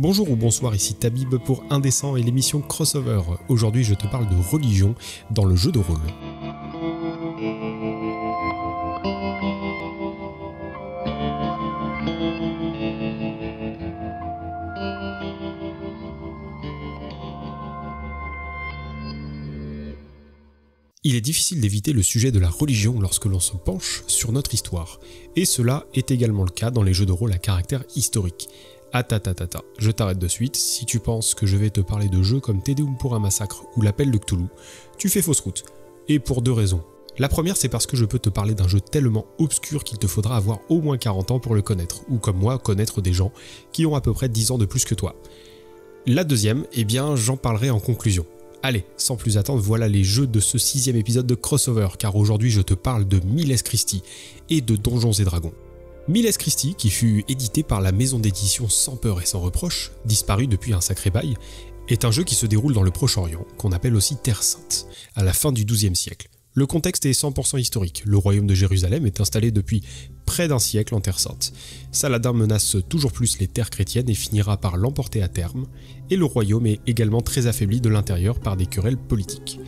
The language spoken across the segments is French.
Bonjour ou bonsoir, ici Tabib pour Indécent et l'émission Crossover. Aujourd'hui je te parle de religion dans le jeu de rôle. Il est difficile d'éviter le sujet de la religion lorsque l'on se penche sur notre histoire, et cela est également le cas dans les jeux de rôle à caractère historique. Je t'arrête de suite, si tu penses que je vais te parler de jeux comme Te Deum pour un massacre ou l'Appel de Cthulhu, tu fais fausse route, et pour deux raisons. La première, c'est parce que je peux te parler d'un jeu tellement obscur qu'il te faudra avoir au moins 40 ans pour le connaître, ou comme moi, connaître des gens qui ont à peu près 10 ans de plus que toi. La deuxième, j'en parlerai en conclusion. Allez, sans plus attendre, voilà les jeux de ce 6e épisode de Crossover, car aujourd'hui je te parle de Miles Christi et de Donjons et Dragons. Miles Christi, qui fut édité par la maison d'édition Sans Peur et Sans Reproche, disparu depuis un sacré bail, est un jeu qui se déroule dans le Proche-Orient, qu'on appelle aussi Terre Sainte, à la fin du XIIe siècle. Le contexte est 100% historique, le royaume de Jérusalem est installé depuis près d'un siècle en Terre Sainte. Saladin menace toujours plus les terres chrétiennes et finira par l'emporter à terme, et le royaume est également très affaibli de l'intérieur par des querelles politiques.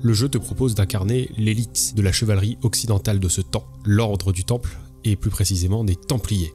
Le jeu te propose d'incarner l'élite de la chevalerie occidentale de ce temps, l'ordre du Temple, et plus précisément des Templiers.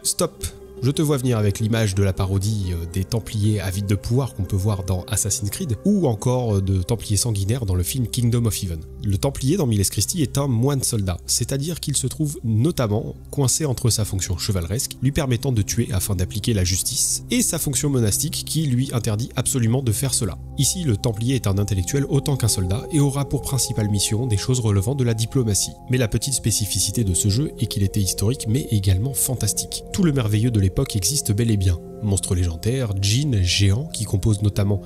Stop! Je te vois venir avec l'image de la parodie des Templiers avides de pouvoir qu'on peut voir dans Assassin's Creed, ou encore de Templiers sanguinaires dans le film Kingdom of Heaven. Le Templier dans Miles Christi est un moine soldat, c'est-à-dire qu'il se trouve notamment coincé entre sa fonction chevaleresque, lui permettant de tuer afin d'appliquer la justice, et sa fonction monastique qui lui interdit absolument de faire cela. Ici, le Templier est un intellectuel autant qu'un soldat et aura pour principale mission des choses relevant de la diplomatie. Mais la petite spécificité de ce jeu est qu'il était historique mais également fantastique. Tout le merveilleux de l'époque existe bel et bien. Monstres légendaires, djinns, géants qui composent notamment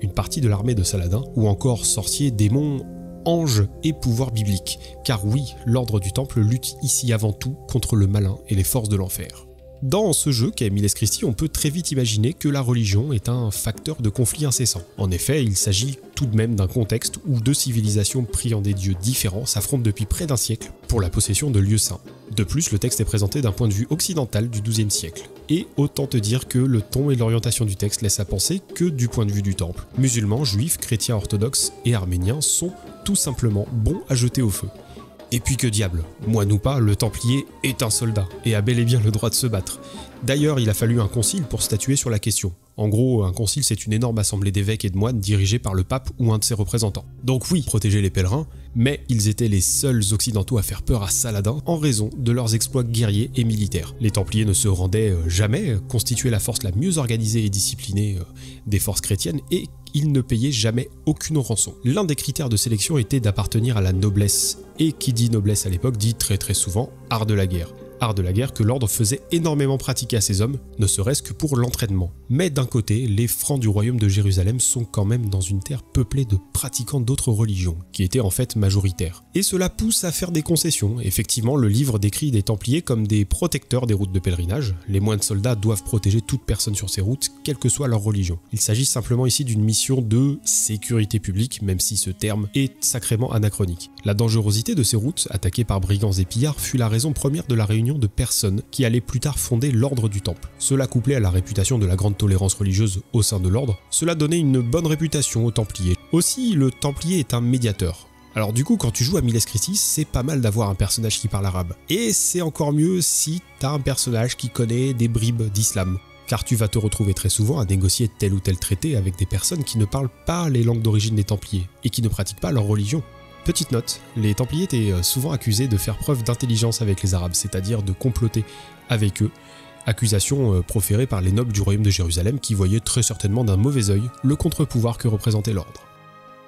une partie de l'armée de Saladin, ou encore sorciers, démons, anges et pouvoirs bibliques. Car oui, l'ordre du Temple lutte ici avant tout contre le malin et les forces de l'enfer. Dans ce jeu qu'est Miles Christi, on peut très vite imaginer que la religion est un facteur de conflit incessant. En effet, il s'agit tout de même d'un contexte où deux civilisations priant des dieux différents s'affrontent depuis près d'un siècle pour la possession de lieux saints. De plus, le texte est présenté d'un point de vue occidental du XIIe siècle. Et autant te dire que le ton et l'orientation du texte laissent à penser que du point de vue du temple. Musulmans, juifs, chrétiens orthodoxes et arméniens sont tout simplement bons à jeter au feu. Et puis que diable, moine ou pas, le Templier est un soldat, et a bel et bien le droit de se battre. D'ailleurs, il a fallu un concile pour statuer sur la question. En gros, un concile c'est une énorme assemblée d'évêques et de moines dirigée par le pape ou un de ses représentants. Donc oui, protéger les pèlerins, mais ils étaient les seuls occidentaux à faire peur à Saladin en raison de leurs exploits guerriers et militaires. Les Templiers ne se rendaient jamais, constituaient la force la mieux organisée et disciplinée des forces chrétiennes, et ils ne payaient jamais aucune rançon. L'un des critères de sélection était d'appartenir à la noblesse, et qui dit noblesse à l'époque dit très souvent art de la guerre. Art de la guerre que l'ordre faisait énormément pratiquer à ses hommes, ne serait-ce que pour l'entraînement. Mais d'un côté, les francs du royaume de Jérusalem sont quand même dans une terre peuplée de pratiquants d'autres religions, qui étaient en fait majoritaires. Et cela pousse à faire des concessions. Effectivement, le livre décrit des Templiers comme des protecteurs des routes de pèlerinage. Les moines soldats doivent protéger toute personne sur ces routes, quelle que soit leur religion. Il s'agit simplement ici d'une mission de sécurité publique, même si ce terme est sacrément anachronique. La dangerosité de ces routes, attaquées par brigands et pillards, fut la raison première de la réunion de personnes qui allaient plus tard fonder l'ordre du Temple. Cela couplé à la réputation de la grande tolérance religieuse au sein de l'ordre, cela donnait une bonne réputation aux Templiers. Aussi, le Templier est un médiateur. Alors du coup, quand tu joues à Miles Christi, c'est pas mal d'avoir un personnage qui parle arabe. Et c'est encore mieux si t'as un personnage qui connaît des bribes d'islam. Car tu vas te retrouver très souvent à négocier tel ou tel traité avec des personnes qui ne parlent pas les langues d'origine des Templiers, et qui ne pratiquent pas leur religion. Petite note, les Templiers étaient souvent accusés de faire preuve d'intelligence avec les Arabes, c'est-à-dire de comploter avec eux, accusation proférée par les nobles du royaume de Jérusalem qui voyaient très certainement d'un mauvais œil le contre-pouvoir que représentait l'ordre.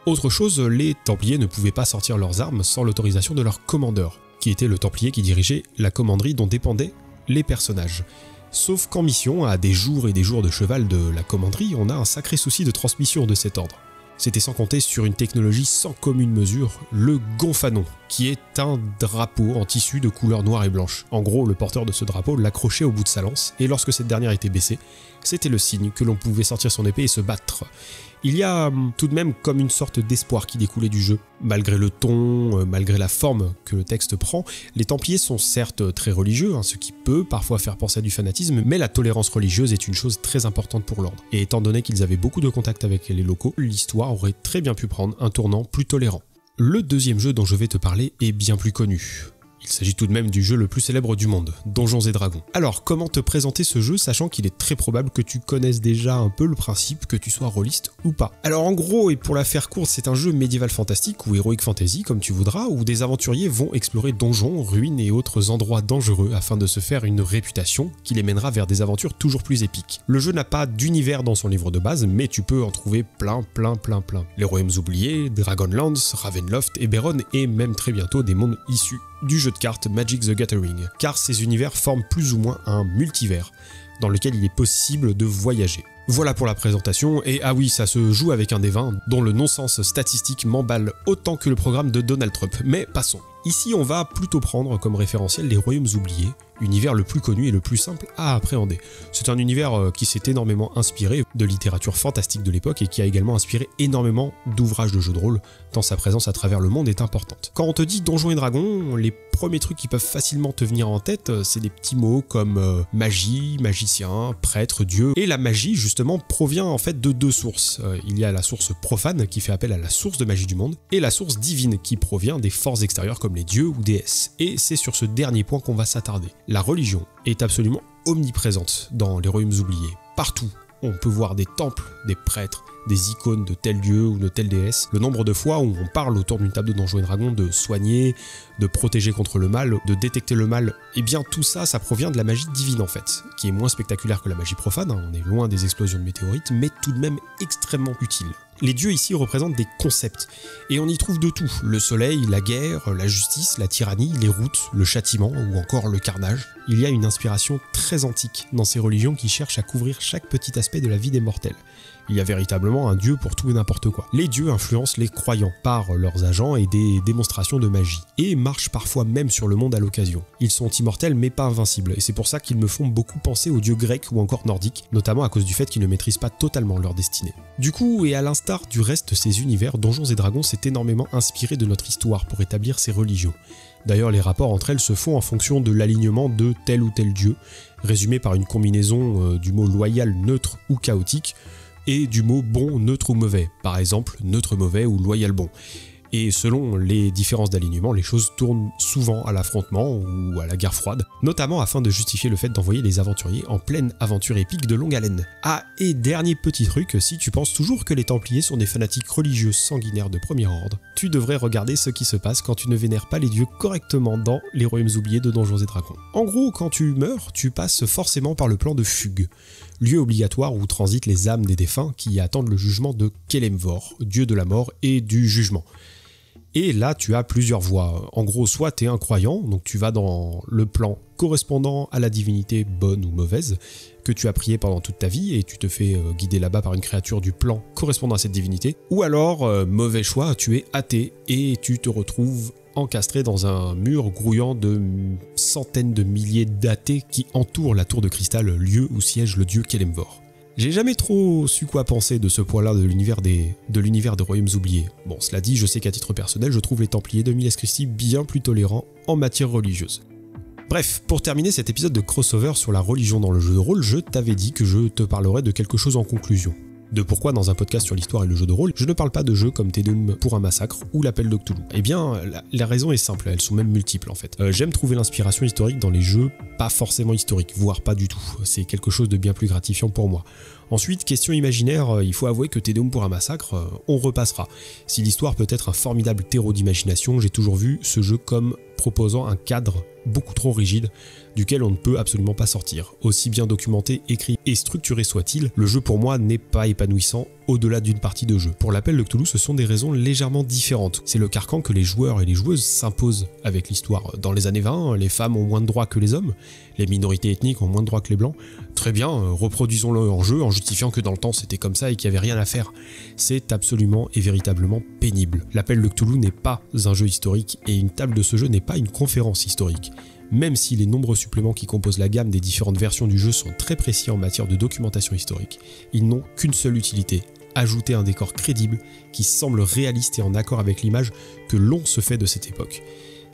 Autre chose, les Templiers ne pouvaient pas sortir leurs armes sans l'autorisation de leur commandeur, qui était le Templier qui dirigeait la commanderie dont dépendaient les personnages. Sauf qu'en mission, à des jours et des jours de cheval de la commanderie, on a un sacré souci de transmission de cet ordre. C'était sans compter sur une technologie sans commune mesure, le gonfanon. qui est un drapeau en tissu de couleur noire et blanche. En gros, le porteur de ce drapeau l'accrochait au bout de sa lance, et lorsque cette dernière était baissée, c'était le signe que l'on pouvait sortir son épée et se battre. Il y a tout de même comme une sorte d'espoir qui découlait du jeu. Malgré le ton, malgré la forme que le texte prend, les Templiers sont certes très religieux, ce qui peut parfois faire penser à du fanatisme, mais la tolérance religieuse est une chose très importante pour l'ordre. Et étant donné qu'ils avaient beaucoup de contacts avec les locaux, l'histoire aurait très bien pu prendre un tournant plus tolérant. Le deuxième jeu dont je vais te parler est bien plus connu. Il s'agit tout de même du jeu le plus célèbre du monde, Donjons et Dragons. Alors, comment te présenter ce jeu, sachant qu'il est très probable que tu connaisses déjà un peu le principe, que tu sois rôliste ou pas. Alors en gros, et pour la faire courte, c'est un jeu médiéval fantastique ou heroic fantasy, comme tu voudras, où des aventuriers vont explorer donjons, ruines et autres endroits dangereux afin de se faire une réputation qui les mènera vers des aventures toujours plus épiques. Le jeu n'a pas d'univers dans son livre de base, mais tu peux en trouver plein. Les Royaumes Oubliés, Dragonlance, Ravenloft, Eberron et même très bientôt des mondes issus du jeu de cartes Magic the Gathering, car ces univers forment plus ou moins un multivers, dans lequel il est possible de voyager. Voilà pour la présentation, et ah oui, ça se joue avec un des 20, dont le non-sens statistique m'emballe autant que le programme de Donald Trump, mais passons. Ici, on va plutôt prendre comme référentiel les Royaumes Oubliés, univers le plus connu et le plus simple à appréhender. C'est un univers qui s'est énormément inspiré de littérature fantastique de l'époque et qui a également inspiré énormément d'ouvrages de jeux de rôle, tant sa présence à travers le monde est importante. Quand on te dit Donjons et Dragons, les premiers trucs qui peuvent facilement te venir en tête, c'est des petits mots comme magie, magicien, prêtre, dieu, et la magie justement provient en fait de deux sources. Il y a la source profane qui fait appel à la source de magie du monde, et la source divine qui provient des forces extérieures comme les dieux ou déesses. Et c'est sur ce dernier point qu'on va s'attarder. La religion est absolument omniprésente dans les Royaumes Oubliés. Partout, on peut voir des temples, des prêtres, des icônes de tel dieu ou de telle déesse. Le nombre de fois où on parle autour d'une table de Donjons et Dragons de soigner, de protéger contre le mal, de détecter le mal, eh bien tout ça, ça provient de la magie divine en fait, qui est moins spectaculaire que la magie profane, on est loin des explosions de météorites, mais tout de même extrêmement utile. Les dieux ici représentent des concepts, et on y trouve de tout, le soleil, la guerre, la justice, la tyrannie, les routes, le châtiment ou encore le carnage. Il y a une inspiration très antique dans ces religions qui cherchent à couvrir chaque petit aspect de la vie des mortels. Il y a véritablement un dieu pour tout et n'importe quoi. Les dieux influencent les croyants par leurs agents et des démonstrations de magie, et marchent parfois même sur le monde à l'occasion. Ils sont immortels mais pas invincibles, et c'est pour ça qu'ils me font beaucoup penser aux dieux grecs ou encore nordiques, notamment à cause du fait qu'ils ne maîtrisent pas totalement leur destinée. Du coup, et à l'instar du reste de ces univers, Donjons et Dragons s'est énormément inspiré de notre histoire pour établir ces religions. D'ailleurs, les rapports entre elles se font en fonction de l'alignement de tel ou tel dieu, résumé par une combinaison du mot loyal, neutre ou chaotique, et du mot bon, neutre ou mauvais, par exemple neutre mauvais ou loyal bon. Et selon les différences d'alignement, les choses tournent souvent à l'affrontement ou à la guerre froide, notamment afin de justifier le fait d'envoyer les aventuriers en pleine aventure épique de longue haleine. Ah, et dernier petit truc, si tu penses toujours que les Templiers sont des fanatiques religieux sanguinaires de premier ordre, tu devrais regarder ce qui se passe quand tu ne vénères pas les dieux correctement dans les Royaumes Oubliés de Donjons et Dragons. En gros, quand tu meurs, tu passes forcément par le plan de fugue, lieu obligatoire où transitent les âmes des défunts qui attendent le jugement de Kelemvor, dieu de la mort et du jugement. Et là, tu as plusieurs voies. En gros, soit tu es un croyant, donc tu vas dans le plan correspondant à la divinité bonne ou mauvaise que tu as prié pendant toute ta vie et tu te fais guider là-bas par une créature du plan correspondant à cette divinité. Ou alors, mauvais choix, tu es athée et tu te retrouves encastré dans un mur grouillant de centaines de milliers d'athées qui entourent la tour de cristal, lieu où siège le dieu Kelemvor. J'ai jamais trop su quoi penser de ce point-là de l'univers des Royaumes Oubliés. Bon, cela dit, je sais qu'à titre personnel, je trouve les Templiers de Miles Christie bien plus tolérants en matière religieuse. Bref, pour terminer cet épisode de crossover sur la religion dans le jeu de rôle, je t'avais dit que je te parlerais de quelque chose en conclusion. De pourquoi dans un podcast sur l'histoire et le jeu de rôle, je ne parle pas de jeux comme Tédum pour un massacre ou l'Appel de Cthulhu. Eh bien, la raison est simple, elles sont même multiples en fait. J'aime trouver l'inspiration historique dans les jeux pas forcément historiques, voire pas du tout. C'est quelque chose de bien plus gratifiant pour moi. Ensuite, question imaginaire, il faut avouer que Tédum pour un massacre, on repassera. Si l'histoire peut être un formidable terreau d'imagination, j'ai toujours vu ce jeu comme proposant un cadre beaucoup trop rigide duquel on ne peut absolument pas sortir. Aussi bien documenté, écrit et structuré soit-il, le jeu pour moi n'est pas épanouissant au-delà d'une partie de jeu. Pour l'appel de Cthulhu, ce sont des raisons légèrement différentes. C'est le carcan que les joueurs et les joueuses s'imposent avec l'histoire. Dans les années 20, les femmes ont moins de droits que les hommes, les minorités ethniques ont moins de droits que les blancs. Très bien, reproduisons-le en jeu en justifiant que dans le temps c'était comme ça et qu'il n'y avait rien à faire. C'est absolument et véritablement pénible. L'appel de Cthulhu n'est pas un jeu historique et une table de ce jeu n'est pas une conférence historique. Même si les nombreux suppléments qui composent la gamme des différentes versions du jeu sont très précis en matière de documentation historique, ils n'ont qu'une seule utilité: ajouter un décor crédible qui semble réaliste et en accord avec l'image que l'on se fait de cette époque.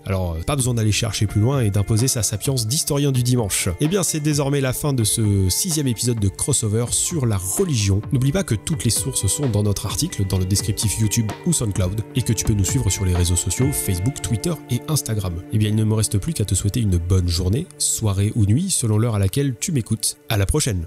Alors, pas besoin d'aller chercher plus loin et d'imposer sa sapience d'historien du dimanche. Eh bien, c'est désormais la fin de ce 6e épisode de Crossover sur la religion. N'oublie pas que toutes les sources sont dans notre article, dans le descriptif YouTube ou SoundCloud, et que tu peux nous suivre sur les réseaux sociaux, Facebook, Twitter et Instagram. Eh bien, il ne me reste plus qu'à te souhaiter une bonne journée, soirée ou nuit, selon l'heure à laquelle tu m'écoutes. À la prochaine!